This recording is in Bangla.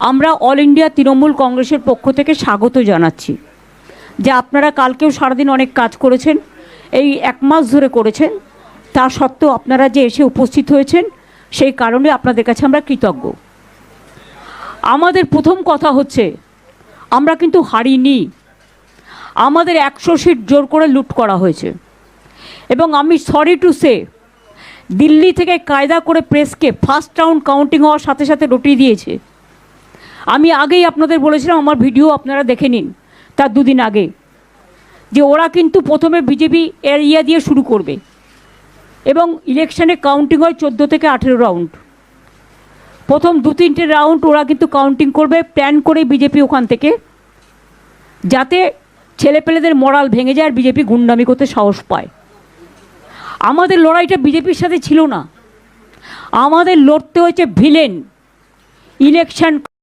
আমরা অল ইন্ডিয়া তৃণমূল কংগ্রেসের পক্ষ থেকে স্বাগত জানাচ্ছি যে আপনারা কালকেও সারাদিন অনেক কাজ করেছেন, এই এক মাস ধরে করেছেন, তা সত্ত্বেও আপনারা যে এসে উপস্থিত হয়েছেন সেই কারণে আপনাদের কাছে আমরা কৃতজ্ঞ। আমাদের প্রথম কথা হচ্ছে আমরা কিন্তু হারিনি, আমাদের 100 সিট জোর করে লুট করা হয়েছে এবং আমি সরি টু সে দিল্লি থেকে কায়দা করে প্রেসকে ফার্স্ট রাউন্ড কাউন্টিং হওয়ার সাথে সাথে রটিয়ে দিয়েছে। আমি আগেই আপনাদের বলেছিলাম, আমার ভিডিও আপনারা দেখে নিন তার দুদিন আগে, যে ওরা কিন্তু প্রথমে বিজেপি এরিয়া দিয়ে শুরু করবে এবং ইলেকশনে কাউন্টিং হয় 14 থেকে 18 রাউন্ড। প্রথম 2-3টে রাউন্ড ওরা কিন্তু কাউন্টিং করবে প্ল্যান করে বিজেপি ওখান থেকে, যাতে ছেলেপেলেদের মরাল ভেঙে যায় আর বিজেপি গুন্ডামি করতে সাহস পায়। আমাদের লড়াইটা বিজেপির সাথে ছিল না, আমাদের লড়তে হয়েছে ভিলেন ইলেকশন